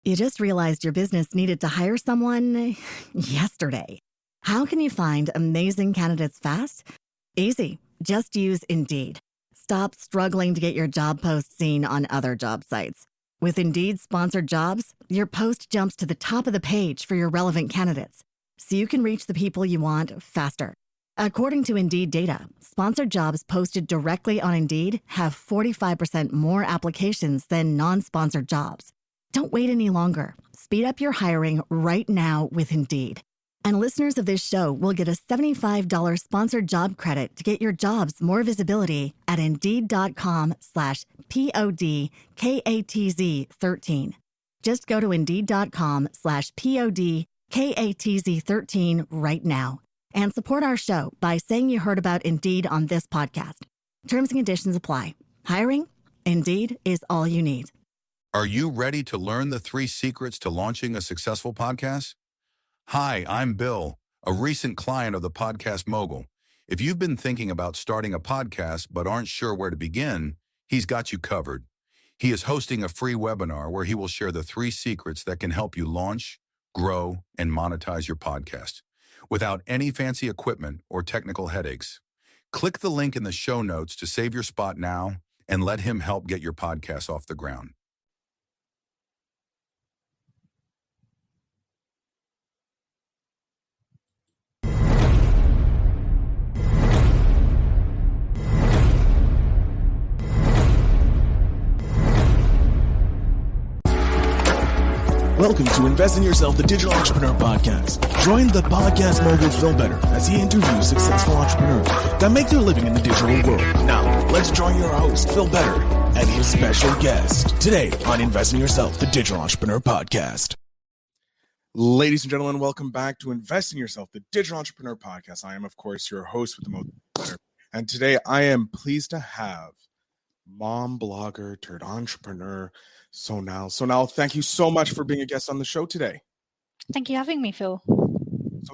You just realized your business needed to hire someone yesterday. How can you find amazing candidates fast? Easy. Just use Indeed. Stop struggling to get your job post seen on other job sites. With Indeed sponsored jobs, your post jumps to the top of the page for your relevant candidates, so you can reach the people you want faster. According to Indeed data, sponsored jobs posted directly on Indeed have 45% more applications than non-sponsored jobs. Don't wait any longer. Speed up your hiring right now with Indeed. And listeners of this show will get a $75 sponsored job credit to get your jobs more visibility at Indeed.com/PODKATZ13. Just go to Indeed.com/PODKATZ13 right now and support our show by saying you heard about Indeed on this podcast. Terms and conditions apply. Hiring? Indeed is all you need. Are you ready to learn the 3 secrets to launching a successful podcast? Hi, I'm Bill, a recent client of the Podcast Mogul. If you've been thinking about starting a podcast but aren't sure where to begin, he's got you covered. He is hosting a free webinar where he will share the 3 secrets that can help you launch, grow, and monetize your podcast without any fancy equipment or technical headaches. Click the link in the show notes to save your spot now and let him help get your podcast off the ground. Welcome to Invest in Yourself, the Digital Entrepreneur Podcast. Join the Podcast Mogul Phil Better as he interviews successful entrepreneurs that make their living in the digital world. Now, let's join your host, Phil Better, and his special guest today on Invest in Yourself, the Digital Entrepreneur Podcast. Ladies and gentlemen, welcome back to Invest in Yourself, the Digital Entrepreneur Podcast. I am, of course, your host with the most better. And today I am pleased to have mom blogger turned entrepreneur, Sonal. Sonal, thank you so much for being a guest on the show today. Thank you for having me, Phil.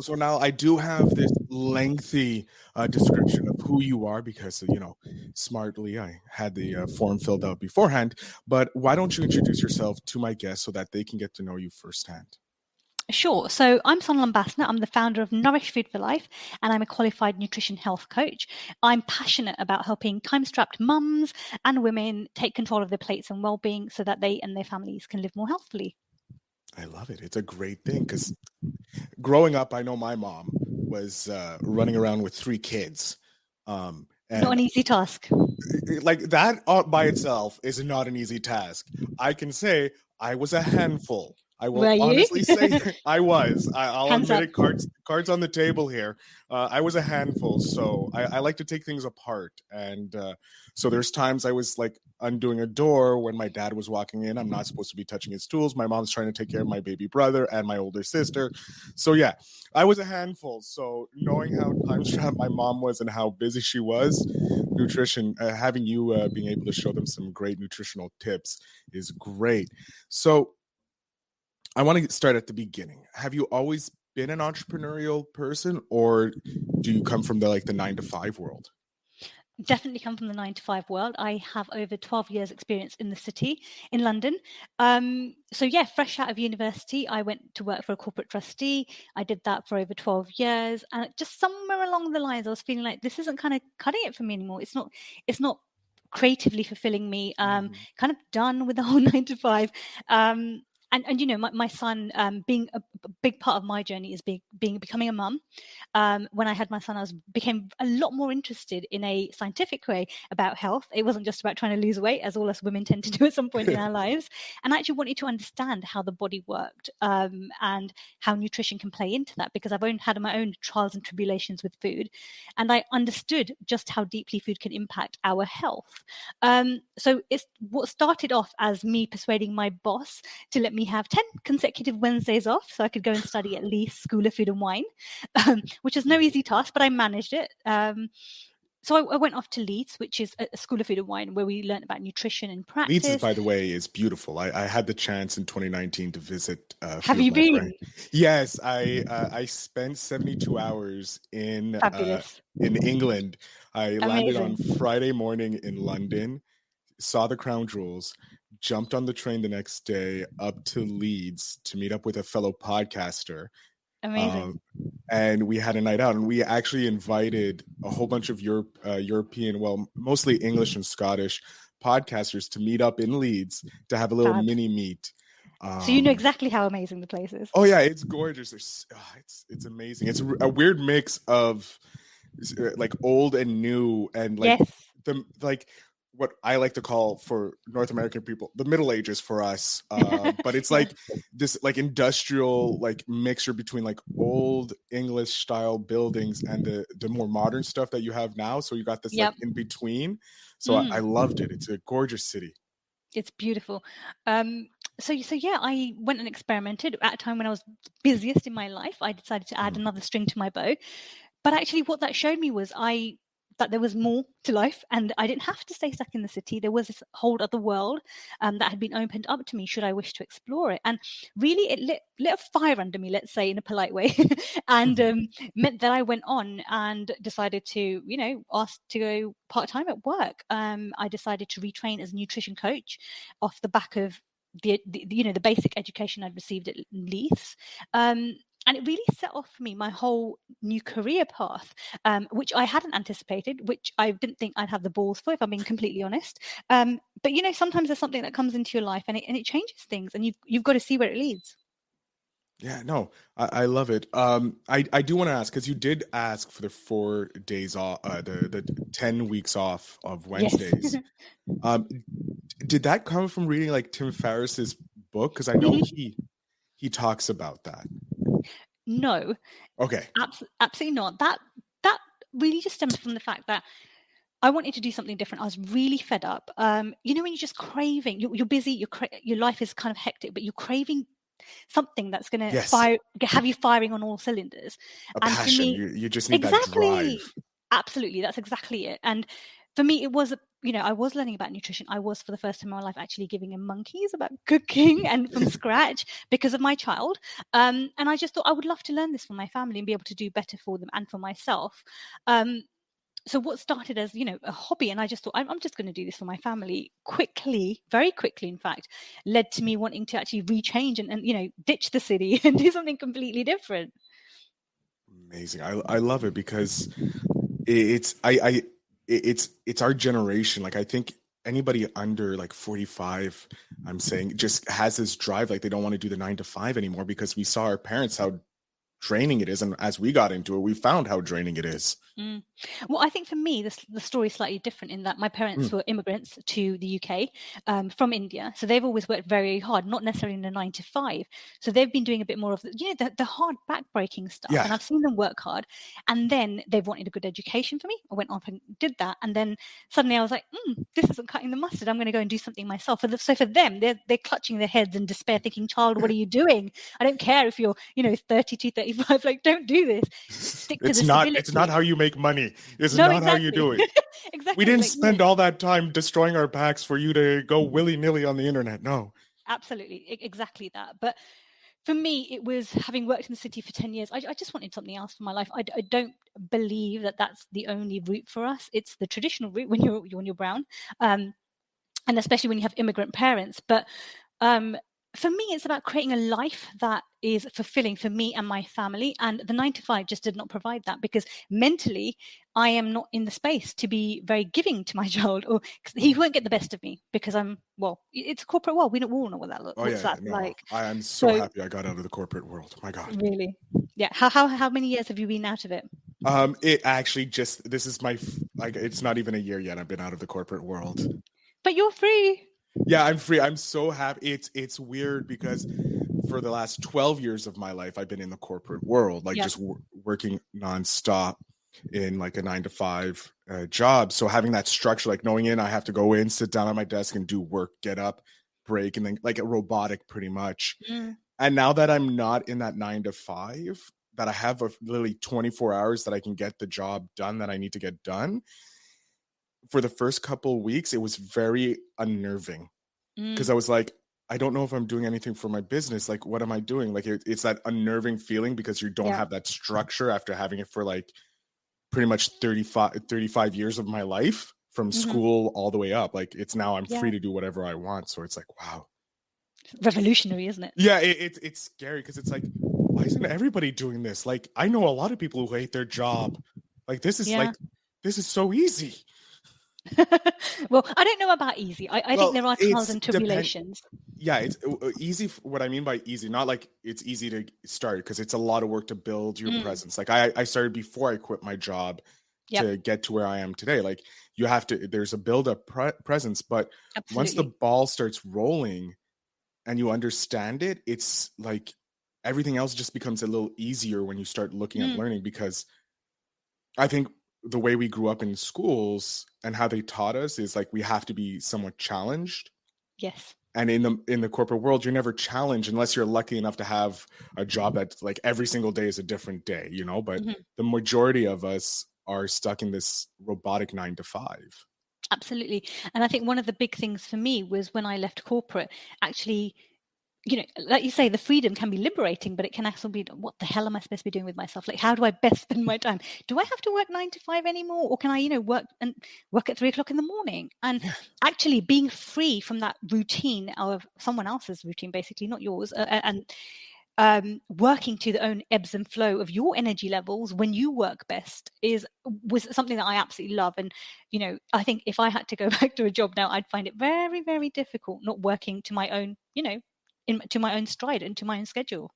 So now I do have this lengthy description of who you are because, smartly I had the form filled out beforehand. But why don't you introduce yourself to my guests so that they can get to know you firsthand? Sure. So I'm Sonal Ambassador. I'm the founder of Nourish Food for Life, and I'm a qualified nutrition health coach. I'm passionate about helping time-strapped mums and women take control of their plates and well-being so that they and their families can live more healthfully. I love it. It's a great thing because growing up, I know my mom was running around with 3 kids. And not an easy task. Like that by itself is not an easy task. I can say I was a handful. I will honestly say I was. I'll admit it, cards on the table here. I was a handful, so I like to take things apart. And so there's times I was like undoing a door when my dad was walking in. I'm not supposed to be touching his tools. My mom's trying to take care of my baby brother and my older sister. So yeah, I was a handful. So knowing how time-strapped my mom was and how busy she was, nutrition, having you being able to show them some great nutritional tips is great. So I want to start at the beginning. Have you always been an entrepreneurial person, or do you come from the 9-to-5 world? Definitely come from the 9-to-5 world. I have over 12 years experience in the city in London. So yeah, fresh out of university, I went to work for a corporate trustee. I did that for over 12 years. And just somewhere along the lines, I was feeling like this isn't kind of cutting it for me anymore. It's not creatively fulfilling me. Kind of done with the whole 9-to-5. And my son, being a big part of my journey is becoming a mum. When I had my son, I became a lot more interested in a scientific way about health. It wasn't just about trying to lose weight, as all us women tend to do at some point in our lives. And I actually wanted to understand how the body worked and how nutrition can play into that, because I've had my own trials and tribulations with food. And I understood just how deeply food can impact our health. So it's what started off as me persuading my boss to let me have 10 consecutive Wednesdays off so I could go and study at Leith School of Food and Wine, which is no easy task, but I managed it. So I went off to Leith, which is a School of Food and Wine where we learned about nutrition and practice. Leith, by the way, is beautiful. I had the chance in 2019 to visit. Have you been? Yes, I spent 72 hours in England. I landed on Friday morning in London, saw the Crown Jewels, jumped on the train the next day up to Leeds to meet up with a fellow podcaster. Amazing. And we had a night out, and we actually invited a whole bunch of European, well, mostly English and Scottish podcasters to meet up in Leeds to have a little mini meet. So you know exactly how amazing the place is. Oh yeah, it's gorgeous. It's amazing. It's a weird mix of like old and new, and like what I like to call, for North American people, the Middle Ages for us. But it's like this like industrial like mixture between like old English style buildings and the more modern stuff that you have now. So you got this like in between. So I loved it. It's a gorgeous city. It's beautiful. So yeah, I went and experimented at a time when I was busiest in my life. I decided to add another string to my bow. But actually what that showed me was that there was more to life, and I didn't have to stay stuck in the city. There was this whole other world that had been opened up to me should I wish to explore it. And really it lit a fire under me, let's say in a polite way, and meant that I went on and decided to, ask to go part-time at work. I decided to retrain as a nutrition coach off the back of the basic education I'd received at Leeds. And it really set off for me my whole new career path, which I hadn't anticipated, which I didn't think I'd have the balls for, if I'm being completely honest. But, sometimes there's something that comes into your life and it changes things, and you've got to see where it leads. Yeah, no, I love it. I do want to ask, because you did ask for the 4 days off, the 10 weeks off of Wednesdays. Yes. Did that come from reading like Tim Ferriss's book? Because I know he talks about that. No. Okay. Absolutely not. That really just stems from the fact that I wanted to do something different. I was really fed up. When you're just craving, you're busy, your life is kind of hectic, but you're craving something that's going to have you firing on all cylinders. A passion. For me, you just need that drive. Absolutely. That's exactly it. And for me, it was, I was learning about nutrition. I was, for the first time in my life, actually giving him monkeys about cooking and from scratch because of my child. And I just thought I would love to learn this for my family and be able to do better for them and for myself. So what started as, a hobby, and I just thought, I'm just going to do this for my family, very quickly, in fact, led to me wanting to actually rechange and ditch the city and do something completely different. Amazing. I love it because it's our generation. Like, I think anybody under like 45, I'm saying, just has this drive. Like, they don't want to do the 9 to 5 anymore because we saw our parents, how draining it is. And as we got into it, we found how draining it is. Well, I think for me, the story is slightly different in that my parents were immigrants to the UK from India. So they've always worked very hard, not necessarily in a 9 to 5. So they've been doing a bit more of the hard backbreaking stuff. Yeah. And I've seen them work hard. And then they've wanted a good education for me. I went off and did that. And then suddenly I was like, this isn't cutting the mustard. I'm going to go and do something myself. So for them, they're clutching their heads in despair, thinking, child, what are you doing? I don't care if you're, 32, 35, like, don't do this. Stick to the stability. It's not how you make money. It's not how you do it. Exactly. We didn't spend all that time destroying our backs for you to go willy-nilly on the internet. No. Absolutely. Exactly that. But for me, it was, having worked in the city for 10 years, I just wanted something else for my life. I don't believe that that's the only route for us. It's the traditional route when you're brown, and especially when you have immigrant parents. But for me, it's about creating a life that is fulfilling for me and my family. And the 9 to 5 just did not provide that, because mentally, I am not in the space to be very giving to my child, or he won't get the best of me because it's a corporate world. We all know what that looks like. I am so happy I got out of the corporate world. My God. Really? Yeah. How many years have you been out of it? It actually this is it's not even a year yet. I've been out of the corporate world. But you're free. Yeah, I'm free. I'm so happy. It's weird because for the last 12 years of my life, I've been in the corporate world, just working nonstop in like a 9 to 5 job. So having that structure, like knowing I have to go in, sit down at my desk and do work, get up, break, and then like a robotic pretty much. And now that I'm not in that 9 to 5, that I have literally 24 hours that I can get the job done that I need to get done. For the first couple of weeks, it was very unnerving because I was like, I don't know if I'm doing anything for my business. Like, what am I doing? Like, it's that unnerving feeling because you don't have that structure after having it for like pretty much 35 years of my life. from school all the way up. Like it's now I'm free to do whatever I want. So it's like, wow. Revolutionary, isn't it? Yeah, it's scary because it's like, why isn't everybody doing this? Like I know a lot of people who hate their job. Like this is so easy. Well, I don't know about easy. I think there are trials and tribulations. It's easy. What I mean by easy, not like it's easy to start, because it's a lot of work to build your presence. Like I started before I quit my job to get to where I am today. Like you have to, there's a build up presence, but once the ball starts rolling and you understand it, it's like everything else just becomes a little easier when you start looking at learning, because I think the way we grew up in schools and how they taught us is like we have to be somewhat challenged. Yes. And in the corporate world, you're never challenged unless you're lucky enough to have a job that like every single day is a different day, you know, but the majority of us are stuck in this robotic 9 to 5. Absolutely. And I think one of the big things for me was when I left corporate, actually, you know, like you say, the freedom can be liberating, but it can also be, what the hell am I supposed to be doing with myself? Like, how do I best spend my time? Do I have to work 9 to 5 anymore? Or can I, you know, work at 3 o'clock in the morning? And actually being free from that routine of someone else's routine, basically, not yours, and working to the own ebbs and flow of your energy levels when you work best was something that I absolutely love. And, you know, I think if I had to go back to a job now, I'd find it very, very difficult not working to my own, you know, to my own stride and to my own schedule.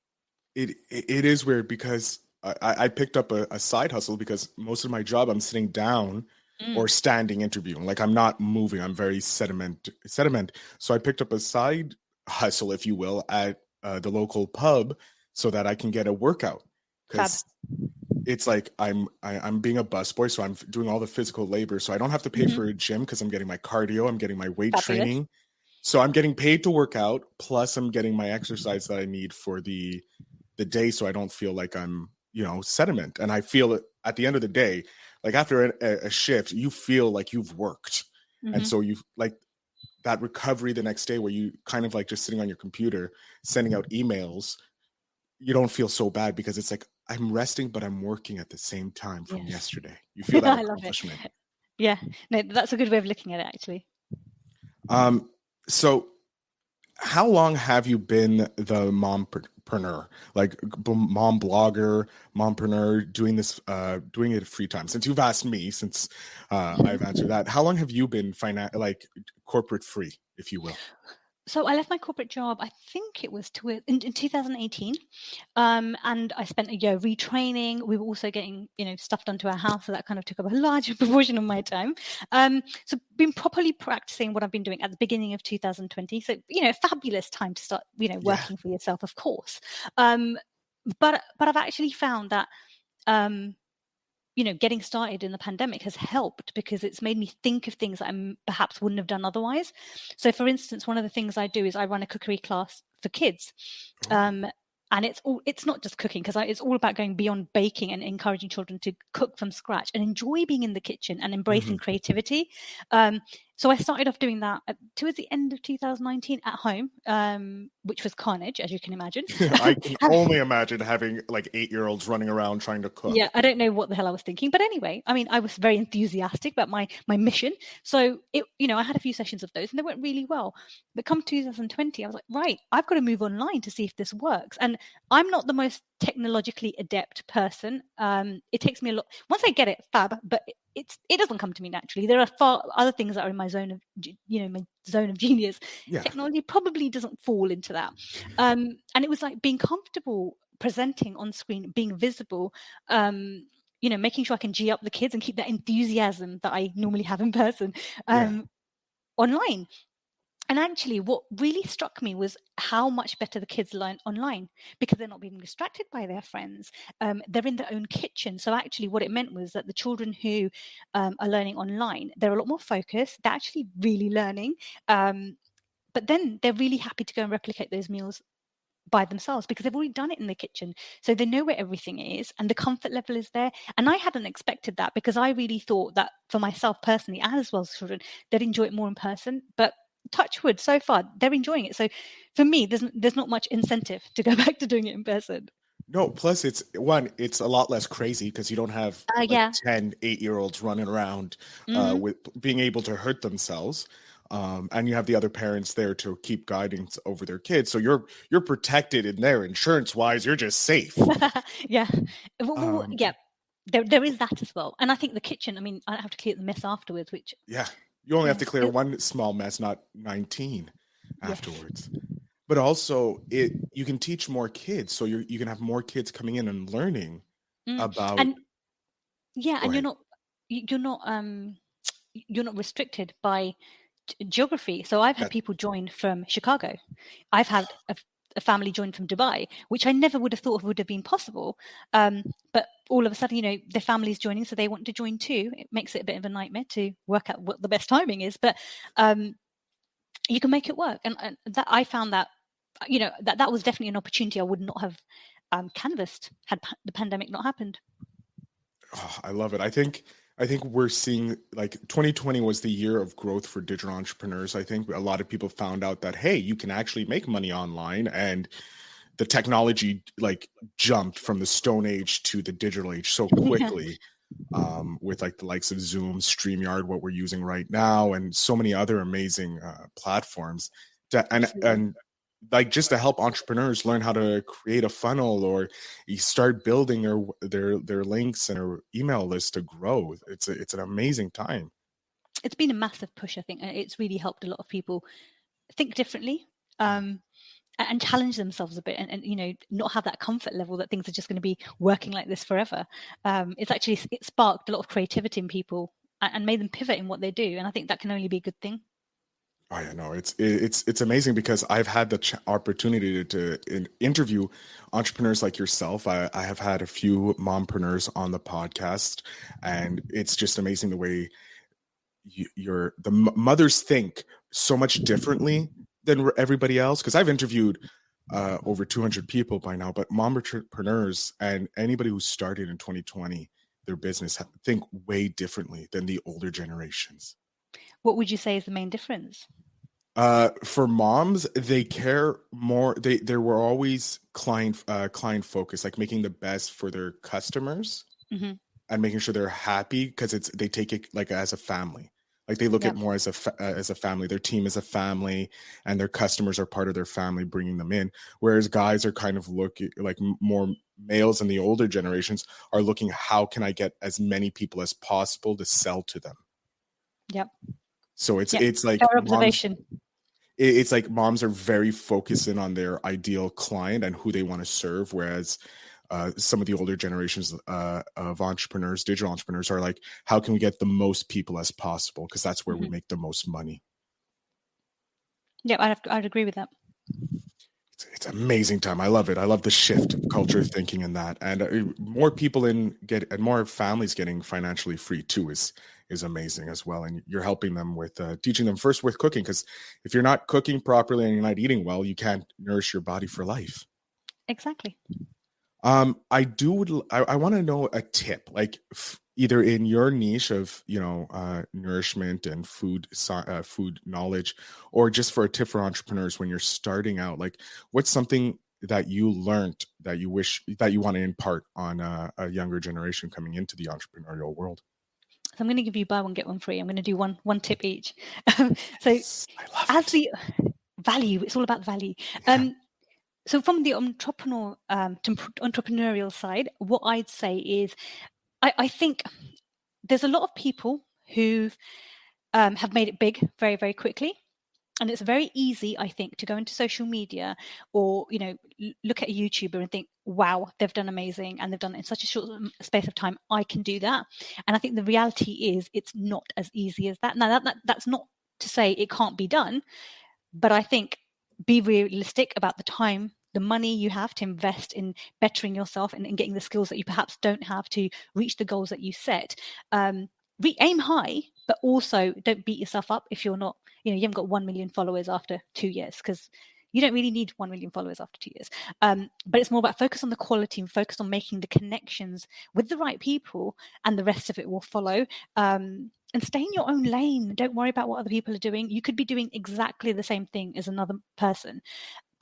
It is weird because I picked up a side hustle, because most of my job I'm sitting down or standing interviewing. Like I'm not moving. I'm very sediment. So I picked up a side hustle, if you will, at the local pub so that I can get a workout. Because it's like I'm being a busboy, so I'm doing all the physical labor. So I don't have to pay for a gym because I'm getting my cardio, I'm getting my weight training. So I'm getting paid to work out, plus I'm getting my exercise that I need for the day, so I don't feel like I'm, you know, sediment. And I feel at the end of the day, like after a shift, you feel like you've worked. And so you like that recovery the next day where you kind of like just sitting on your computer, sending out emails, you don't feel so bad because it's like, I'm resting, but I'm working at the same time from yesterday. You feel that accomplishment. I love it. Yeah, no, that's a good way of looking at it, actually. So how long have you been the mompreneur, like mom blogger, mompreneur, doing this, doing it at free time? Since you've asked me, since I've answered that, how long have you been like corporate free, if you will? So I left my corporate job, I think it was in 2018, and I spent a year retraining. We were also getting, you know, stuff done to our house, so that kind of took up a larger proportion of my time. So been properly practicing what I've been doing at the beginning of 2020. So, you know, fabulous time to start, you know, working for yourself, of course. But I've actually found that, you know, getting started in the pandemic has helped because it's made me think of things that I perhaps wouldn't have done otherwise. So, for instance, one of the things I do is I run a cookery class for kids. And it's not just cooking, because it's all about going beyond baking and encouraging children to cook from scratch and enjoy being in the kitchen and embracing creativity. So I started off doing that towards the end of 2019 at home, which was carnage, as you can imagine. I can only imagine having like 8-year-olds running around trying to cook. Yeah, I don't know what the hell I was thinking. But anyway, I mean, I was very enthusiastic about my mission. So, you know, I had a few sessions of those and they went really well. But come 2020, I was like, right, I've got to move online to see if this works. And I'm not the most technologically adept person. It takes me a lot. Once I get it, fab, but it doesn't come to me naturally. There are far other things that are in my zone of, you know, my zone of genius. Technology probably doesn't fall into that. And it was like being comfortable presenting on screen, being visible, you know, making sure I can G up the kids and keep that enthusiasm that I normally have in person online. And actually, what really struck me was how much better the kids learn online, because they're not being distracted by their friends. They're in their own kitchen. So actually, what it meant was that the children who are learning online, they're a lot more focused. They're actually really learning. But then they're really happy to go and replicate those meals by themselves because they've already done it in the kitchen. So they know where everything is and the comfort level is there. And I hadn't expected that, because I really thought that for myself personally, and as well as children, they'd enjoy it more in person. But touch wood, so far they're enjoying it. So for me, there's not much incentive to go back to doing it in person. No, plus it's a lot less crazy because you don't have like Yeah. 10 8-year-olds running around with being able to hurt themselves. And you have the other parents there to keep guidance over their kids. So you're protected in there insurance wise, you're just safe. Yeah. Yeah. There is that as well. And I think the kitchen, I mean, I have to clear the mess afterwards, which Yeah. You only have to clear one small mess, not 19 afterwards. But also you can teach more kids. So you can have more kids coming in and learning about. And you're not restricted by geography. So I've had people join from Chicago. I've had a family join from Dubai, which I never would have thought would have been possible. But all of a sudden, their family's joining, so they want to join too. It makes it a bit of a nightmare to work out what the best timing is, but you can make it work. And that I found that, that was definitely an opportunity I would not have canvassed had the pandemic not happened. Oh, I love it. I think we're seeing, like, 2020 was the year of growth for digital entrepreneurs. I think a lot of people found out that, hey, you can actually make money online, and the technology like jumped from the Stone Age to the digital age so quickly. With like the likes of Zoom, StreamYard, what we're using right now, and so many other amazing platforms. And like, just to help entrepreneurs learn how to create a funnel, or you start building their links and their email list to grow. It's an amazing time. It's been a massive push, I think. It's really helped a lot of people think differently. And challenge themselves a bit, and not have that comfort level that things are just going to be working like this forever. It sparked a lot of creativity in people and made them pivot in what they do, and I think that can only be a good thing. Oh yeah, no, it's amazing because I've had the opportunity to interview entrepreneurs like yourself. I have had a few mompreneurs on the podcast, and it's just amazing the way the mothers think so much differently than everybody else. Because I've interviewed over 200 people by now, but mompreneurs and anybody who started in 2020 their business think way differently than the older generations. What would you say is the main difference? For moms, they care more. They were always client focused, like making the best for their customers and making sure they're happy, because they take it like as a family. Like they look at more as a family. Their team is a family, and their customers are part of their family, bringing them in. Whereas guys are kind of looking, like more males in the older generations are looking, how can I get as many people as possible to sell to them? Yep. So it's like fair observation. It's like moms are very focused in on their ideal client and who they want to serve, whereas some of the older generations of entrepreneurs, digital entrepreneurs, are like, how can we get the most people as possible? Because that's where we make the most money. Yeah, I'd agree with that. It's an amazing time. I love it. I love the shift of culture thinking in that, and more people and more families getting financially free too is amazing as well. And you're helping them with teaching them first with cooking, because if you're not cooking properly and you're not eating well, you can't nourish your body for life. Exactly. I want to know a tip, like either in your niche of nourishment and food knowledge, or just for a tip for entrepreneurs when you're starting out. Like, what's something that you learned that you wish that you want to impart on a younger generation coming into the entrepreneurial world? So I'm going to give you buy one get one free. I'm going to do one tip each. So as the value, it's all about value. So from the entrepreneurial side, what I'd say is, I think there's a lot of people who have made it big very, very quickly. And it's very easy, I think, to go into social media or, look at a YouTuber and think, wow, they've done amazing and they've done it in such a short space of time. I can do that. And I think the reality is it's not as easy as that. Now, that's not to say it can't be done, but I think be realistic about the time, the money you have to invest in bettering yourself and in getting the skills that you perhaps don't have to reach the goals that you set. Aim high, but also don't beat yourself up if you're not, you haven't got 1 million followers after 2 years, because you don't really need 1 million followers after 2 years. But it's more about focus on the quality and focus on making the connections with the right people, and the rest of it will follow. And stay in your own lane. Don't worry about what other people are doing. You could be doing exactly the same thing as another person,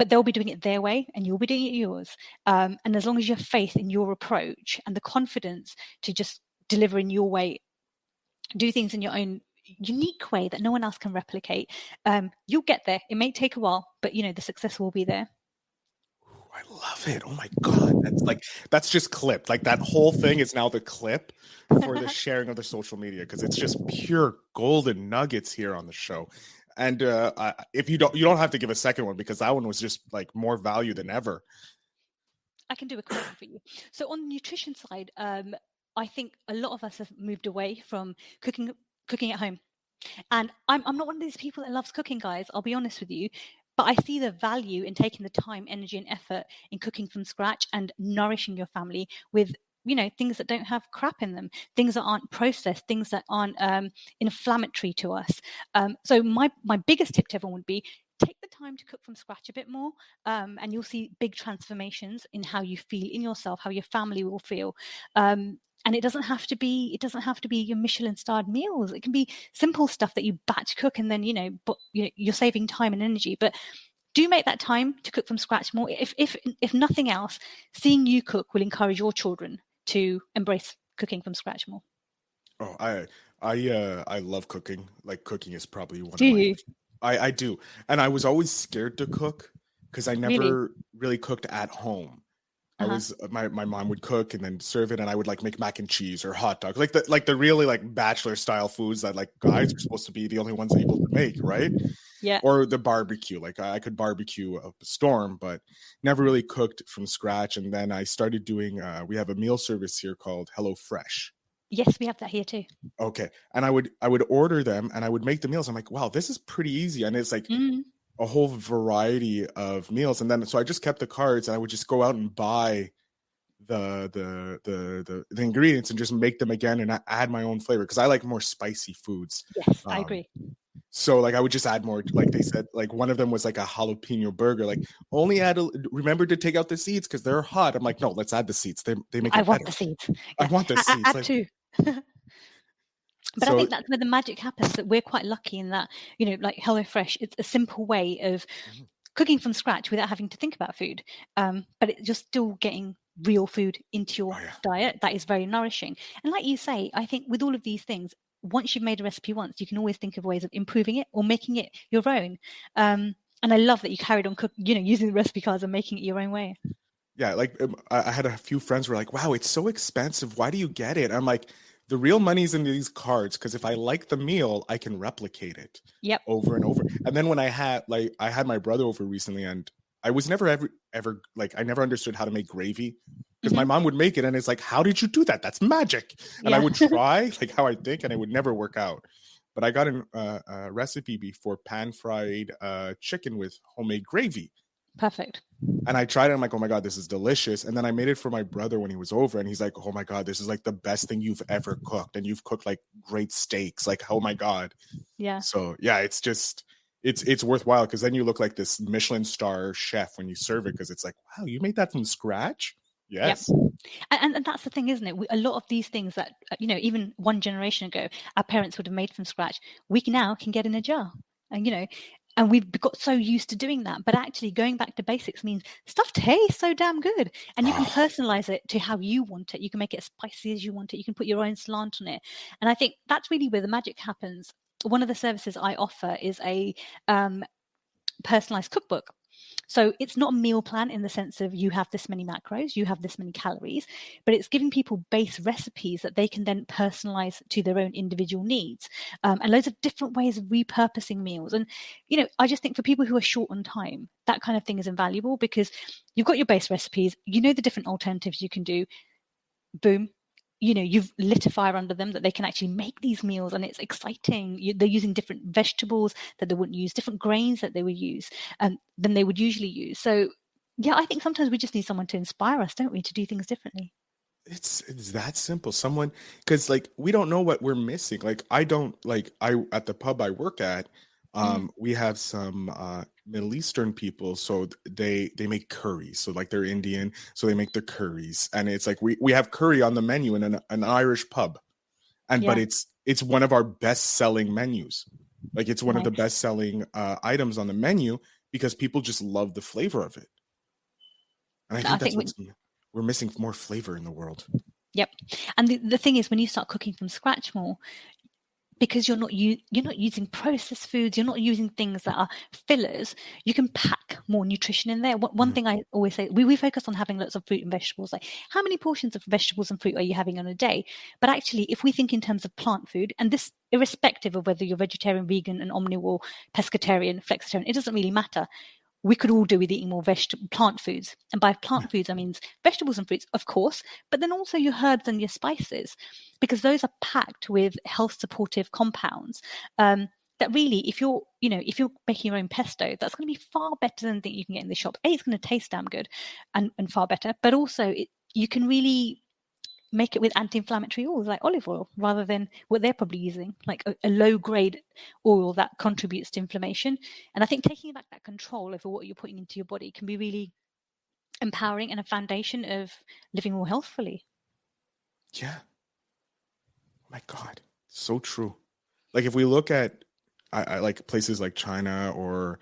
but they'll be doing it their way and you'll be doing it yours. And as long as you have faith in your approach and the confidence to just deliver in your way, do things in your own unique way that no one else can replicate, you'll get there. It may take a while, but the success will be there. I love it. Oh my God. That's just clipped. Like that whole thing is now the clip for the sharing of the social media, because it's just pure golden nuggets here on the show. And if you don't have to give a second one, because that one was just like more value than ever. I can do a quick one for you. So on the nutrition side, I think a lot of us have moved away from cooking at home. And I'm not one of these people that loves cooking, guys. I'll be honest with you. But I see the value in taking the time, energy, and effort in cooking from scratch and nourishing your family with, things that don't have crap in them, things that aren't processed, things that aren't inflammatory to us. So my biggest tip to everyone would be take the time to cook from scratch a bit more, and you'll see big transformations in how you feel in yourself, how your family will feel. And it doesn't have to be your Michelin-starred meals. It can be simple stuff that you batch cook, and then you're saving time and energy. But do make that time to cook from scratch more. If nothing else, seeing you cook will encourage your children to embrace cooking from scratch more. Oh, I love cooking. Like cooking is probably one. Do you? I do, and I was always scared to cook because I never really cooked at home. I was my mom would cook and then serve it, and I would like make mac and cheese or hot dogs, like the really like bachelor style foods that like guys are supposed to be the only ones able to make, right? Yeah. Or the barbecue, like I could barbecue up a storm, but never really cooked from scratch. And then I started doing. We have a meal service here called HelloFresh. Yes, we have that here too. Okay, and I would order them and I would make the meals. I'm like, wow, this is pretty easy, and it's like. A whole variety of meals. And then so I just kept the cards, and I would just go out and buy the ingredients and just make them again and add my own flavor, because I like more spicy foods. Yes, I agree. So like I would just add more, like they said, like one of them was like a jalapeno burger, like only remember to take out the seeds because they're hot. I'm like, no, let's add the seeds. They make it I want better. the seeds. I want the seeds. Add two. But I think that's where the magic happens, that we're quite lucky in that, like HelloFresh, it's a simple way of cooking from scratch without having to think about food. But you're still getting real food into your diet. That is very nourishing. And like you say, I think with all of these things, once you've made a recipe once, you can always think of ways of improving it or making it your own. And I love that you carried on using the recipe cards and making it your own way. Yeah, like I had a few friends who were like, wow, it's so expensive. Why do you get it? I'm like, the real money's in these cards, because if I like the meal, I can replicate it over and over. And then when I had my brother over recently, and I was never ever like, I never understood how to make gravy, because my mom would make it and it's like, how did you do that? That's magic. And I would try like how I think, and it would never work out. But I got a recipe before pan-fried chicken with homemade gravy. Perfect. And I tried it. I'm like, oh my God, this is delicious. And then I made it for my brother when he was over, and he's like, oh my God, this is like the best thing you've ever cooked. And you've cooked like great steaks. Like, oh my God. Yeah. So yeah, it's just, it's worthwhile, because then you look like this Michelin star chef when you serve it, because it's like, wow, you made that from scratch? Yes. Yep. And that's the thing, isn't it? A lot of these things that, even one generation ago, our parents would have made from scratch, we now can get in a jar. And we've got so used to doing that. But actually going back to basics means stuff tastes so damn good. And you can personalize it to how you want it. You can make it as spicy as you want it. You can put your own slant on it. And I think that's really where the magic happens. One of the services I offer is a personalized cookbook. So it's not a meal plan in the sense of you have this many macros, you have this many calories, but it's giving people base recipes that they can then personalize to their own individual needs, and loads of different ways of repurposing meals. And, I just think for people who are short on time, that kind of thing is invaluable, because you've got your base recipes, the different alternatives you can do, boom. You've lit a fire under them that they can actually make these meals, and it's exciting. They're using different vegetables that they wouldn't use, different grains that they would use than they would usually use. So, yeah, I think sometimes we just need someone to inspire us, don't we, to do things differently. It's that simple. Someone, because like we don't know what we're missing. Like I don't at the pub I work at, we have some Middle Eastern people, so they make curries. So like they're Indian, so they make the curries, and it's like we have curry on the menu in an Irish pub, but it's one of our best selling menus. Like it's one of the best selling items on the menu, because people just love the flavor of it. And I think that's what we're missing, more flavor in the world. Yep. And the thing is, when you start cooking from scratch more, because you're not using processed foods, you're not using things that are fillers, you can pack more nutrition in there. One thing I always say, we focus on having lots of fruit and vegetables. Like, how many portions of vegetables and fruit are you having on a day? But actually, if we think in terms of plant food, and this irrespective of whether you're vegetarian, vegan, and omnivore, pescatarian, flexitarian, it doesn't really matter. We could all do with eating more plant foods. And by plant foods, I mean vegetables and fruits, of course, but then also your herbs and your spices, because those are packed with health supportive compounds that really, if you're making your own pesto, that's going to be far better than you can get in the shop. It's going to taste damn good and far better, but also you can really make it with anti-inflammatory oils like olive oil, rather than what they're probably using, like a low-grade oil that contributes to inflammation. And I think taking back that control over what you're putting into your body can be really empowering and a foundation of living more healthfully. Yeah. Oh my God, so true. Like, if we look at I like places like China or,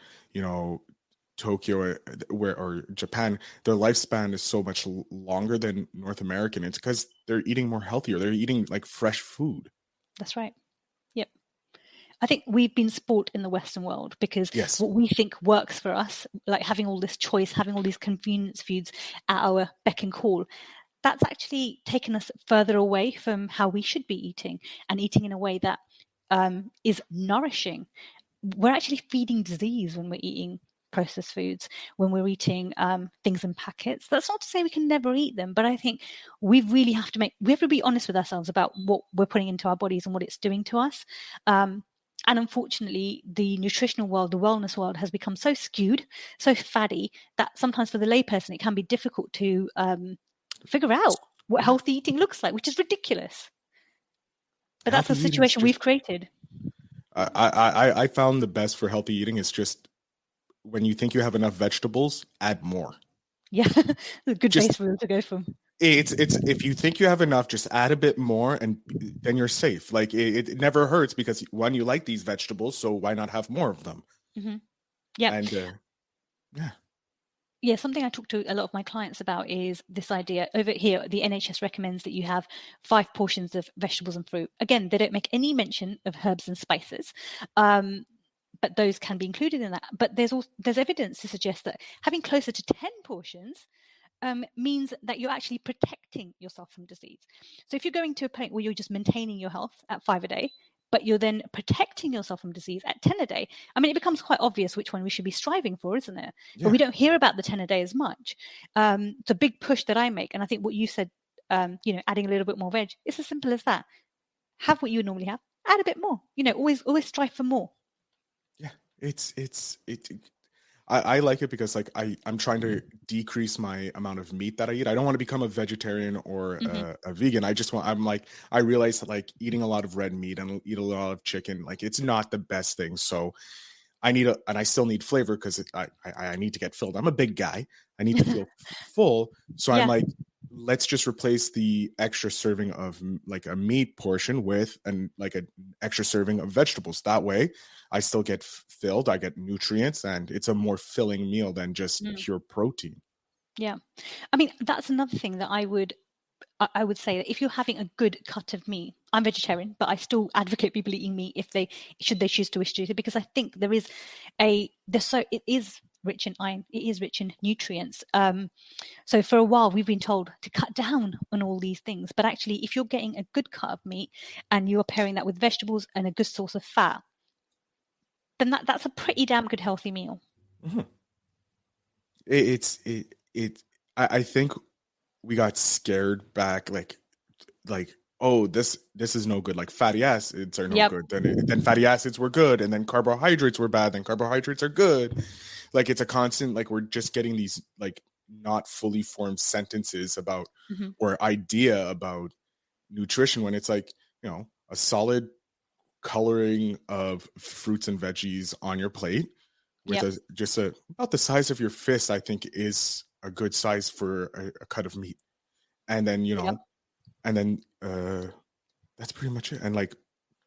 Tokyo or Japan, their lifespan is so much longer than North American. It's because they're eating more healthier. They're eating like fresh food. That's right. Yep. I think we've been spoilt in the Western world because what we think works for us, like having all this choice, having all these convenience foods at our beck and call, that's actually taken us further away from how we should be eating, and eating in a way that is nourishing. We're actually feeding disease when we're eating processed foods, when we're eating things in packets. That's not to say we can never eat them, but I think we have to be honest with ourselves about what we're putting into our bodies and what it's doing to us. And unfortunately, the nutritional world, the wellness world, has become so skewed, so fatty, that sometimes for the layperson, it can be difficult to figure out what healthy eating looks like, which is ridiculous. But that's the situation we've created. I found the best for healthy eating is just, when you think you have enough vegetables, add more. Yeah, a good base rule to go from. It's if you think you have enough, just add a bit more, and then you're safe. Like, it never hurts, because one, you like these vegetables, so why not have more of them? Mm-hmm. Yeah, and yeah. Something I talk to a lot of my clients about is this idea. Over here, the NHS recommends that you have 5 portions of vegetables and fruit. Again, they don't make any mention of herbs and spices. But those can be included in that. But there's evidence to suggest that having closer to 10 portions means that you're actually protecting yourself from disease. So if you're going to a point where you're just maintaining your health at 5 a day, but you're then protecting yourself from disease at 10 a day, I mean, it becomes quite obvious which one we should be striving for, isn't it? Yeah. But we don't hear about the 10 a day as much. It's a big push that I make. And I think what you said, adding a little bit more veg, it's as simple as that. Have what you normally have, add a bit more, always strive for more. I like it because, like, I'm trying to decrease my amount of meat that I eat. I don't want to become a vegetarian or a vegan. I realize that, like, eating a lot of red meat and eat a lot of chicken, like, it's not the best thing. So and I still need flavor, because I need to get filled. I'm a big guy. I need to feel full. So I'm like, let's just replace the extra serving of like a meat portion with an extra serving of vegetables. That way I still get filled, I get nutrients, and it's a more filling meal than just pure protein. Yeah. I mean, that's another thing that I would say, that if you're having a good cut of meat, I'm vegetarian, but I still advocate people eating meat if they choose to wish to, because I think it is rich in iron, it is rich in nutrients. So for a while we've been told to cut down on all these things, but actually if you're getting a good cut of meat and you're pairing that with vegetables and a good source of fat, then that's a pretty damn good healthy meal. Mm-hmm. I think we got scared back, like oh, this is no good. Like, fatty acids are no good. Then fatty acids were good, and then carbohydrates were bad. Then carbohydrates are good. Like, it's a constant. Like, we're just getting these like not fully formed sentences about or idea about nutrition, when it's like, a solid coloring of fruits and veggies on your plate with about the size of your fist, I think is a good size for a cut of meat. And then, and then that's pretty much it. And, like,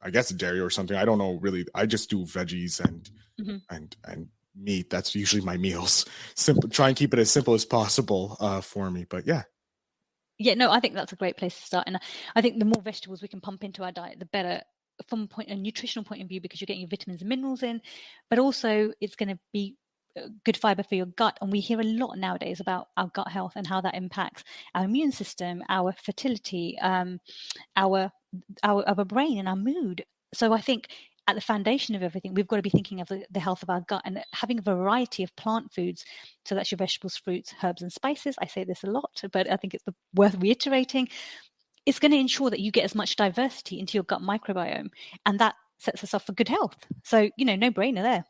I guess dairy or something. I don't know really. I just do veggies and meat. That's usually my meals. Simple. Try and keep it as simple as possible for me. But yeah. Yeah, no, I think that's a great place to start. And I think the more vegetables we can pump into our diet, the better from a nutritional point of view, because you're getting your vitamins and minerals in, but also it's going to be good fiber for your gut. And we hear a lot nowadays about our gut health and how that impacts our immune system, our fertility, our brain and our mood. So I think at the foundation of everything, we've got to be thinking of the health of our gut and having a variety of plant foods. So that's your vegetables, fruits, herbs, and spices. I say this a lot, but I think it's worth reiterating. It's going to ensure that you get as much diversity into your gut microbiome, and that sets us up for good health. So, no brainer there.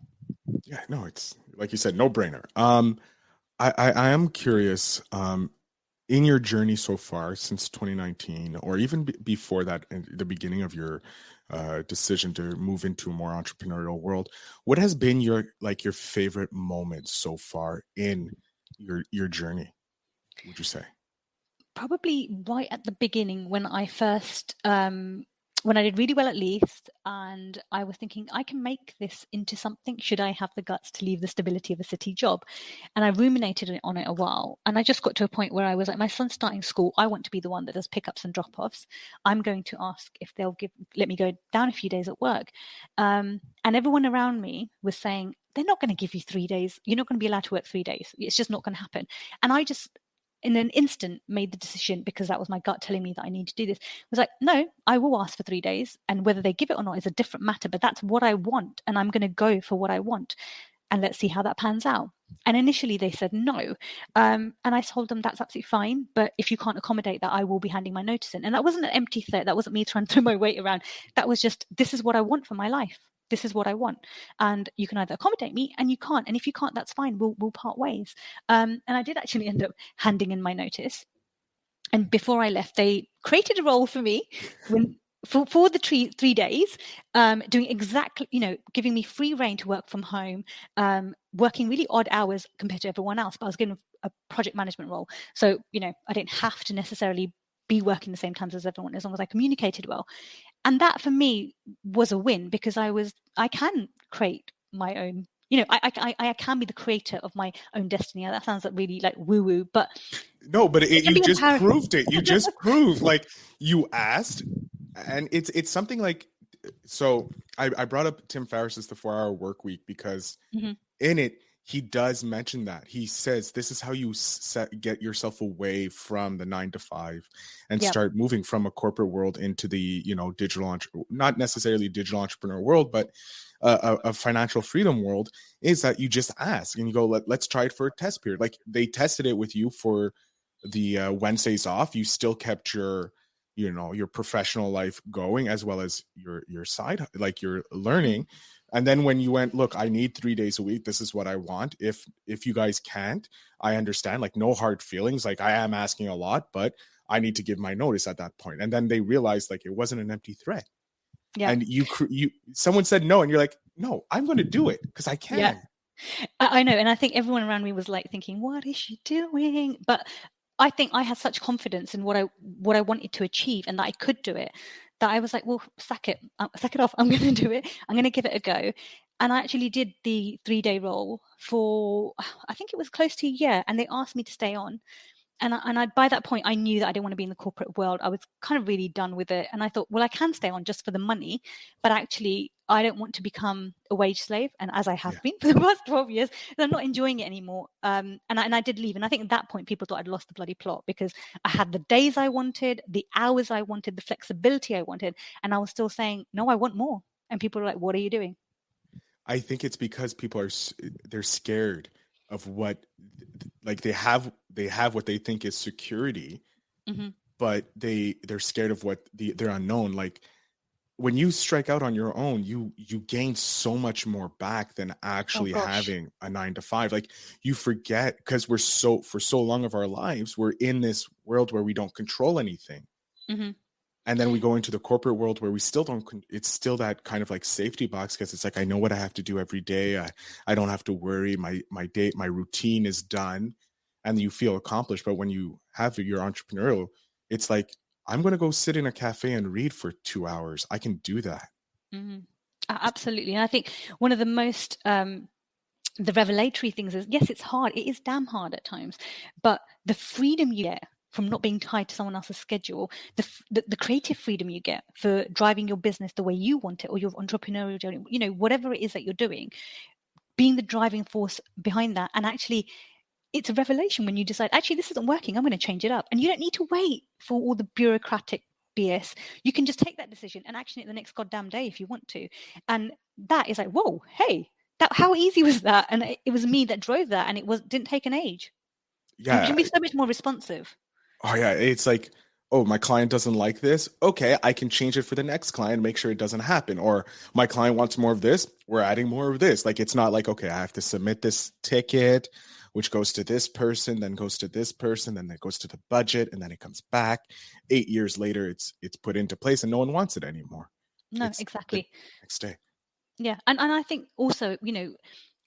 Yeah, no, it's like you said, no brainer. I am curious, in your journey so far since 2019, or even before that, in the beginning of your decision to move into a more entrepreneurial world, what has been your favorite moment so far in your journey, would you say? Probably right at the beginning when I first, when I did really well at Leith, and I was thinking, I can make this into something. Should I have the guts to leave the stability of a city job? And I ruminated on it a while. And I just got to a point where I was like, my son's starting school. I want to be the one that does pickups and drop-offs. I'm going to ask if they'll let me go down a few days at work. And everyone around me was saying, they're not going to give you 3 days. You're not going to be allowed to work 3 days. It's just not going to happen. And I just, in an instant, made the decision, because that was my gut telling me that I need to do this. I was like, no, I will ask for 3 days, and whether they give it or not is a different matter, but that's what I want, and I'm going to go for what I want, and let's see how that pans out. And initially they said no, and I told them that's absolutely fine, but if you can't accommodate that, I will be handing my notice in. And that wasn't an empty threat. That wasn't me trying to throw my weight around. That was just, this is what I want for my life. This is what I want. And you can either accommodate me, and you can't. And if you can't, that's fine. We'll part ways. And I did actually end up handing in my notice. And before I left, they created a role for me for the 3 days, doing exactly, giving me free reign to work from home, working really odd hours compared to everyone else. But I was given a project management role. So, I didn't have to necessarily be working the same times as everyone, as long as I communicated well. And that for me was a win, because I can create my own, I can be the creator of my own destiny. That sounds like really like woo woo, but no, but you just proved it. You just proved, like, you asked, and it's something like, so I brought up Tim Ferriss's The 4 Hour Work Week because in it, he does mention that. He says this is how you get yourself away from the 9 to 5 and start moving from a corporate world into the, digital, not necessarily digital entrepreneur world, but a financial freedom world, is that you just ask and you go, let's try it for a test period. Like, they tested it with you for the Wednesdays off. You still kept your professional life going, as well as your side, like your learning. And then when you went, look, I need 3 days a week. This is what I want. If you guys can't, I understand, like, no hard feelings. Like, I am asking a lot, but I need to give my notice at that point. And then they realized, like, it wasn't an empty threat. Yeah. And someone said no, and you're like, no, I'm going to do it because I can. Yeah. I know. And I think everyone around me was like thinking, what is she doing? But I think I had such confidence in what I wanted to achieve, and that I could do it, that I was like, well, sack it off. I'm going to do it. I'm going to give it a go. And I actually did the 3-day role for, I think it was close to a year, and they asked me to stay on. And by that point, I knew that I didn't want to be in the corporate world. I was kind of really done with it. And I thought, well, I can stay on just for the money, but actually, I don't want to become a wage slave. And as I have been for the past 12 years, I'm not enjoying it anymore. And I did leave. And I think at that point, people thought I'd lost the bloody plot, because I had the days I wanted, the hours I wanted, the flexibility I wanted. And I was still saying, no, I want more. And people were like, what are you doing? I think it's because people they're scared of what, like, they have what they think is security, but they're scared of what they're unknown. Like, when you strike out on your own, you gain so much more back than actually having a 9 to 5. Like, you forget, because for so long of our lives, we're in this world where we don't control anything. And then we go into the corporate world where we still don't, it's still that kind of like safety box, because it's like, I know what I have to do every day. I don't have to worry. My day, my routine is done, and you feel accomplished. But when you have your entrepreneurial, it's like, I'm going to go sit in a cafe and read for 2 hours. I can do that. Absolutely. And I think one of the most the revelatory things is, yes, it's hard. It is damn hard at times, but the freedom you get from not being tied to someone else's schedule, the creative freedom you get for driving your business the way you want it, or your entrepreneurial journey, whatever it is that you're doing, being the driving force behind that. And actually, it's a revelation when you decide, actually, this isn't working, I'm going to change it up. And you don't need to wait for all the bureaucratic BS. You can just take that decision and action it the next goddamn day if you want to. And that is like, whoa, hey, how easy was that? And it was me that drove that, and didn't take an age. Yeah. You can be so much more responsive. Oh yeah, it's like, oh, my client doesn't like this. Okay, I can change it for the next client, make sure it doesn't happen. Or my client wants more of this, we're adding more of this. Like, it's not like, okay, I have to submit this ticket, which goes to this person, then goes to this person, then it goes to the budget, and then it comes back. 8 years later, it's put into place, and no one wants it anymore. No, exactly. Next day. Yeah, and I think also,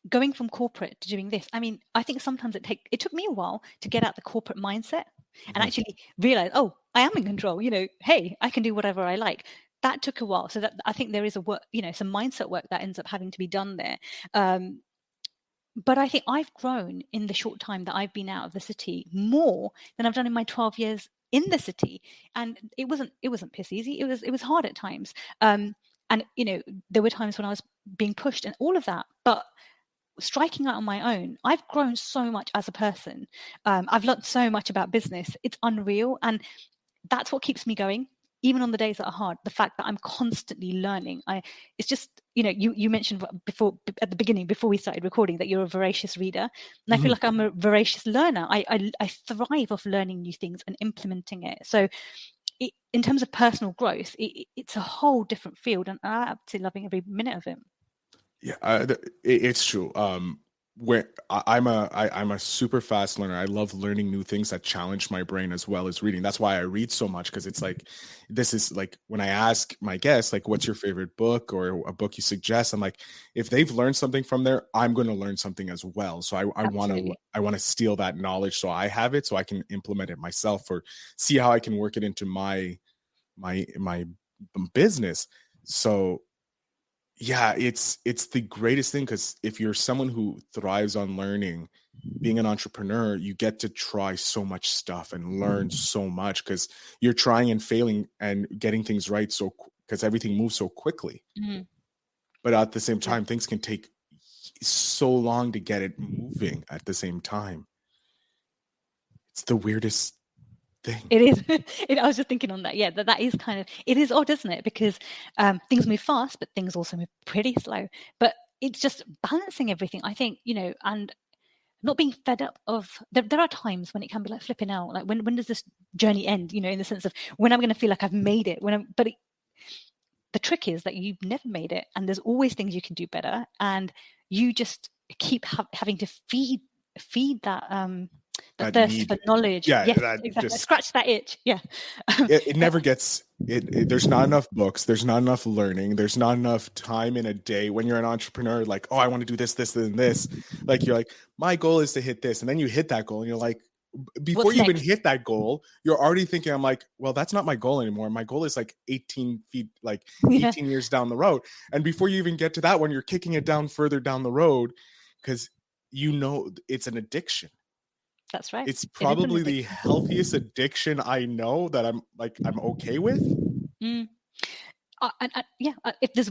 going from corporate to doing this, I mean, I think sometimes it took me a while to get out the corporate mindset and actually realize, oh, I am in control. Hey, I can do whatever I like. That took a while. So that I think there is a work, some mindset work that ends up having to be done there. But I think I've grown in the short time that I've been out of the city more than I've done in my 12 years in the city. And it wasn't piss easy. It was hard at times. And there were times when I was being pushed and all of that. But striking out on my own, I've grown so much as a person. I've learned so much about business. It's unreal. And that's what keeps me going, even on the days that are hard. The fact that I'm constantly learning. It's just, you mentioned before, at the beginning, before we started recording, that you're a voracious reader. And I feel like I'm a voracious learner. I thrive off learning new things and implementing it. So in terms of personal growth, it's a whole different field, and I'm absolutely loving every minute of it. Yeah, it's true. Where I'm a super fast learner. I love learning new things that challenge my brain as well as reading. That's why I read so much, because it's like, this is like when I ask my guests, like, what's your favorite book or a book you suggest? I'm like, if they've learned something from there, I'm going to learn something as well. So I want to steal that knowledge, so I have it, so I can implement it myself, or see how I can work it into my business. So yeah, it's the greatest thing, because if you're someone who thrives on learning, being an entrepreneur, you get to try so much stuff and learn so much, because you're trying and failing and getting things right, so because everything moves so quickly. But at the same time, things can take so long to get it moving at the same time. It's the weirdest thing. It is. I was just thinking on that. Yeah, that is kind of, it is odd, isn't it? Because things move fast, but things also move pretty slow. But it's just balancing everything, I think, and not being fed up of, there are times when it can be like flipping out. Like, when does this journey end? In the sense of when I'm going to feel like I've made it. The trick is that you've never made it, and there's always things you can do better. And you just keep having to feed that, the thirst need for knowledge. Yeah, exactly. Scratch that itch. Yeah. It never gets there's not enough books, there's not enough learning, there's not enough time in a day when you're an entrepreneur. Like, oh, I want to do this, and this. Like, you're like, my goal is to hit this, and then you hit that goal, and you're like, before you even hit that goal, you're already thinking, I'm like, well, that's not my goal anymore. My goal is like 18 feet, like 18 years down the road. And before you even get to that one, you're kicking it down further down the road, because it's an addiction. That's right. It's probably the healthiest addiction I know, that I'm okay with. If there's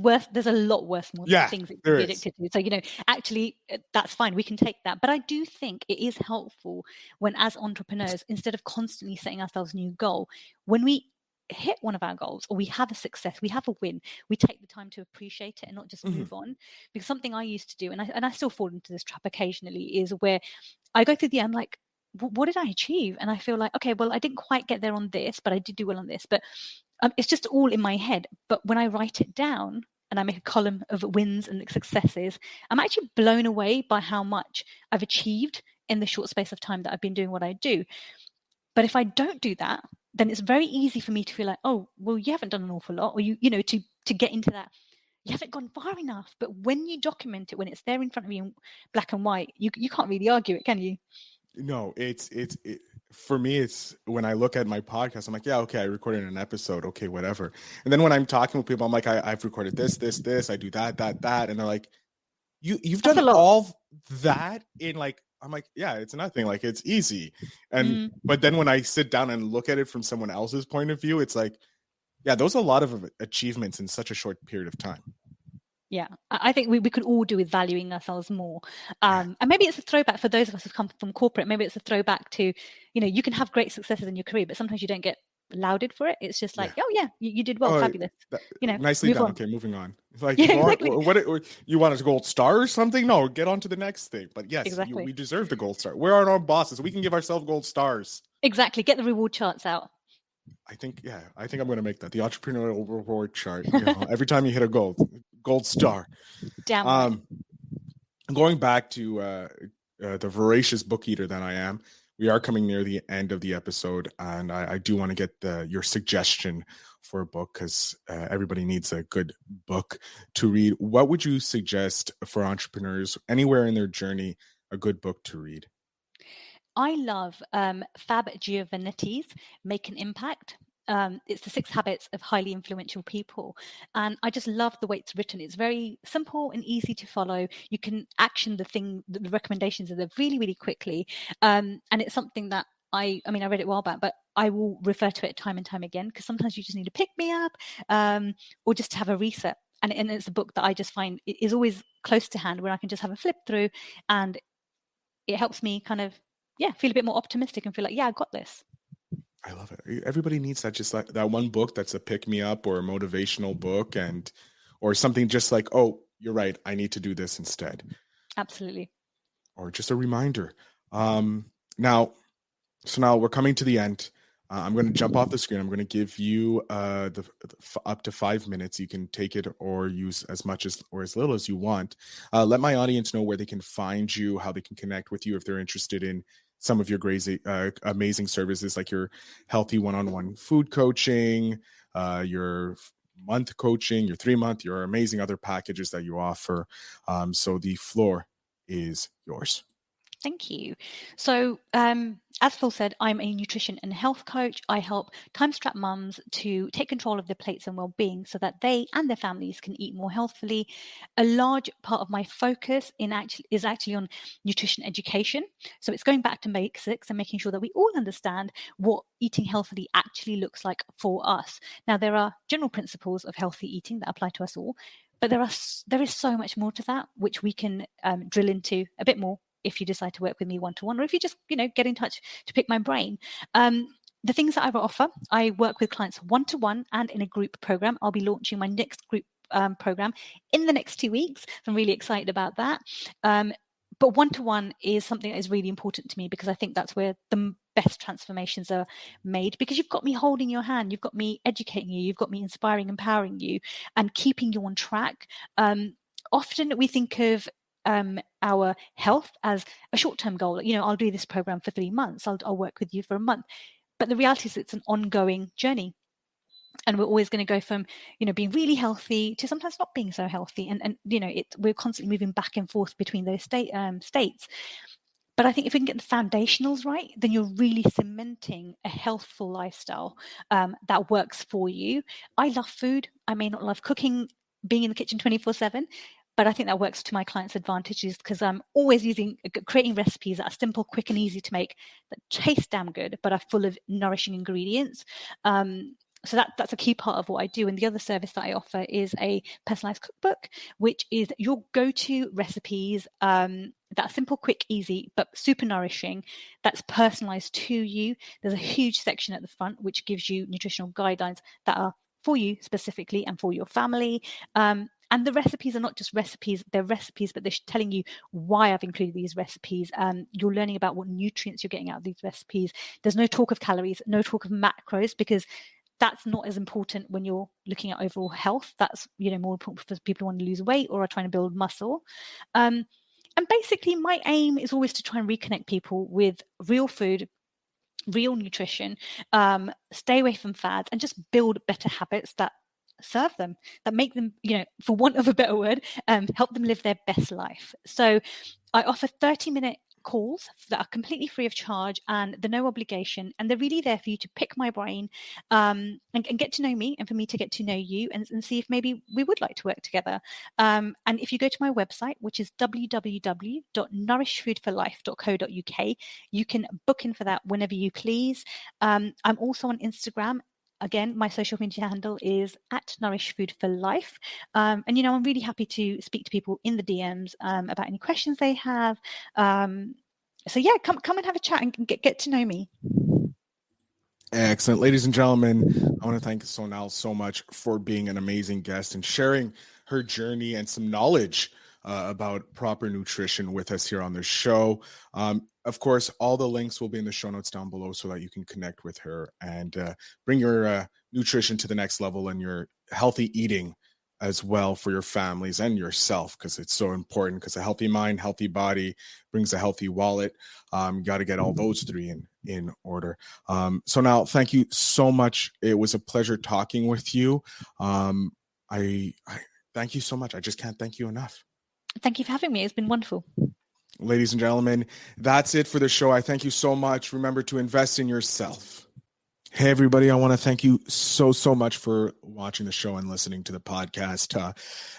a lot worse things that you can be addicted to. So, actually, that's fine. We can take that. But I do think it is helpful when, as entrepreneurs, instead of constantly setting ourselves a new goal, when we hit one of our goals, or we have a success, we have a win, we take the time to appreciate it and not just move on. Because something I used to do, and I still fall into this trap occasionally, is where I go through I'm like, what did I achieve? And I feel like, okay, well, I didn't quite get there on this, but I did do well on this. But it's just all in my head. But when I write it down and I make a column of wins and successes, I'm actually blown away by how much I've achieved in the short space of time that I've been doing what I do. But if I don't do that, then it's very easy for me to feel like, oh, well, you haven't done an awful lot, or to get into that, you haven't gone far enough. But when you document it, when it's there in front of you in black and white, you can't really argue it, can you? No, it's for me, it's when I look at my podcast, I'm like, yeah, okay, I recorded an episode, okay, whatever. And then when I'm talking with people, I'm like, I've recorded this, I do that. And they're like, you've done all that in like, I'm like, yeah, it's nothing. Like, it's easy. And but then when I sit down and look at it from someone else's point of view, it's like, yeah, those are a lot of achievements in such a short period of time. Yeah, I think we could all do with valuing ourselves more. And maybe it's a throwback for those of us who've come from corporate. Maybe it's a throwback to, you can have great successes in your career, but sometimes you don't get lauded for it. It's just like, oh yeah, you did well, fabulous. Nicely done. Okay, moving on. Like, what you want a gold star or something? No, get on to the next thing. But yes, we deserve the gold star. We're our own bosses. We can give ourselves gold stars. Exactly. Get the reward charts out. I think I'm going to make that the entrepreneurial reward chart. Every time you hit a gold star. Damn. Going back to the voracious book eater that I am, we are coming near the end of the episode, and I do want to get your suggestion for a book, because everybody needs a good book to read. What would you suggest for entrepreneurs anywhere in their journey, a good book to read? I love Fab Giovanetti's Make an Impact. It's the 6 Habits of Highly Influential People. And I just love the way it's written. It's very simple and easy to follow. You can action the recommendations are there really, really quickly. And it's something that I read it a while back, but I will refer to it time and time again, because sometimes you just need to pick me up or just to have a reset. And it's a book that I just find is always close to hand, where I can just have a flip through, and it helps me kind of feel a bit more optimistic and feel like, I got this. I love it. Everybody needs that, just like that one book that's a pick me up or a motivational book, or something just like, oh, you're right, I need to do this instead. Absolutely. Or just a reminder. Now, Sonal, we're coming to the end. I'm going to jump off the screen. I'm going to give you up to 5 minutes. You can take it or use as much or as little as you want. Let my audience know where they can find you, how they can connect with you if they're interested in some of your amazing services, like your healthy one-on-one food coaching, your month coaching, your 3-month, your amazing other packages that you offer. So the floor is yours. Thank you. So, as Phil said, I'm a nutrition and health coach. I help time-strapped mums to take control of their plates and well-being so that they and their families can eat more healthfully. A large part of my focus is actually on nutrition education. So it's going back to basics and making sure that we all understand what eating healthily actually looks like for us. Now, there are general principles of healthy eating that apply to us all, but there is so much more to that, which we can drill into a bit more if you decide to work with me one-to-one, or if you just, get in touch to pick my brain. The things that I offer, I work with clients one-to-one and in a group program. I'll be launching my next group program in the next 2 weeks. So I'm really excited about that. But one-to-one is something that is really important to me, because I think that's where the best transformations are made, because you've got me holding your hand, you've got me educating you, you've got me inspiring, empowering you, and keeping you on track. Often we think of our health as a short-term goal. I'll do this program for 3 months. I'll work with you for a month. But the reality is it's an ongoing journey. And we're always going to go from, being really healthy to sometimes not being so healthy. And we're constantly moving back and forth between those states. But I think if we can get the foundationals right, then you're really cementing a healthful lifestyle that works for you. I love food. I may not love cooking, being in the kitchen 24/7, but I think that works to my clients' advantages, because I'm always creating recipes that are simple, quick, and easy to make, that taste damn good, but are full of nourishing ingredients. So that's a key part of what I do. And the other service that I offer is a personalized cookbook, which is your go-to recipes that are simple, quick, easy, but super nourishing. That's personalized to you. There's a huge section at the front which gives you nutritional guidelines that are for you specifically and for your family. And the recipes are not just recipes, they're recipes, but they're telling you why I've included these recipes. You're learning about what nutrients you're getting out of these recipes. There's no talk of calories, no talk of macros, because that's not as important when you're looking at overall health. That's more important for people who want to lose weight or are trying to build muscle. And basically, my aim is always to try and reconnect people with real food, real nutrition, stay away from fads, and just build better habits that serve them, that make them, for want of a better word, help them live their best life. So I offer 30-minute calls that are completely free of charge, and they're no obligation, and they're really there for you to pick my brain and get to know me, and for me to get to know you, and see if maybe we would like to work together. And if you go to my website, which is www.nourishfoodforlife.co.uk, you can book in for that whenever you please. I'm also on Instagram. Again, my social media handle is @nourishfoodforlife. And, I'm really happy to speak to people in the DMs about any questions they have. So yeah, come and have a chat and get to know me. Excellent. Ladies and gentlemen, I want to thank Sonal so much for being an amazing guest and sharing her journey and some knowledge about proper nutrition with us here on the show. Of course, all the links will be in the show notes down below so that you can connect with her and bring your nutrition to the next level and your healthy eating as well for your families and yourself, because it's so important, because a healthy mind, healthy body brings a healthy wallet. You got to get all those three in order. So now, thank you so much. It was a pleasure talking with you. I thank you so much. I just can't thank you enough. Thank you for having me. It's been wonderful. Ladies and gentlemen, that's it for the show. I thank you so much. Remember to invest in yourself. Hey, everybody. I want to thank you so much for watching the show and listening to the podcast.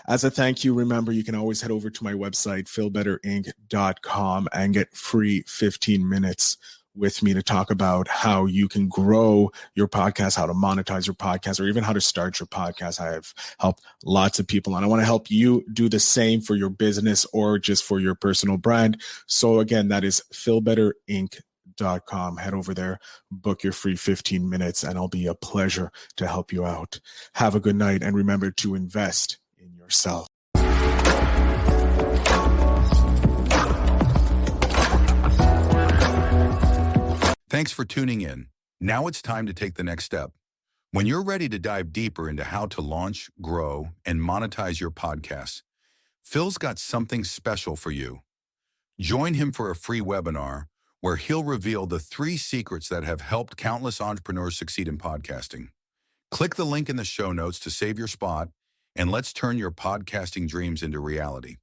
As a thank you, remember, you can always head over to my website, fulbetterinc.com, and get free 15 minutes with me to talk about how you can grow your podcast, how to monetize your podcast, or even how to start your podcast. I have helped lots of people, and I want to help you do the same for your business or just for your personal brand. So again, that is fulbetterinc.com. Head over there, book your free 15 minutes, and it'll be a pleasure to help you out. Have a good night, and remember to invest in yourself. Thanks for tuning in. Now it's time to take the next step. When you're ready to dive deeper into how to launch, grow, and monetize your podcast, Phil's got something special for you. Join him for a free webinar where he'll reveal the 3 secrets that have helped countless entrepreneurs succeed in podcasting. Click the link in the show notes to save your spot, and let's turn your podcasting dreams into reality.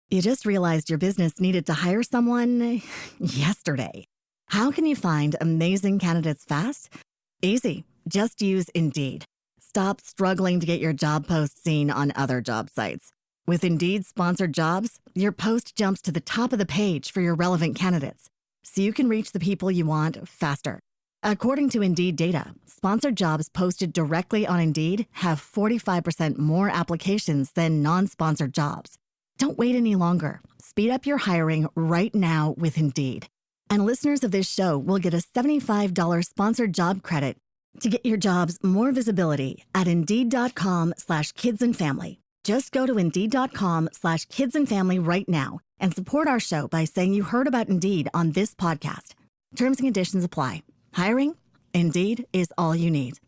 You just realized your business needed to hire someone yesterday. How can you find amazing candidates fast? Easy. Just use Indeed. Stop struggling to get your job post seen on other job sites. With Indeed sponsored jobs, your post jumps to the top of the page for your relevant candidates, so you can reach the people you want faster. According to Indeed data, sponsored jobs posted directly on Indeed have 45% more applications than non-sponsored jobs. Don't wait any longer. Speed up your hiring right now with Indeed. And listeners of this show will get a $75 sponsored job credit to get your jobs more visibility at Indeed.com/kidsandfamily. Just go to Indeed.com/kidsandfamily right now and support our show by saying you heard about Indeed on this podcast. Terms and conditions apply. Hiring? Indeed is all you need.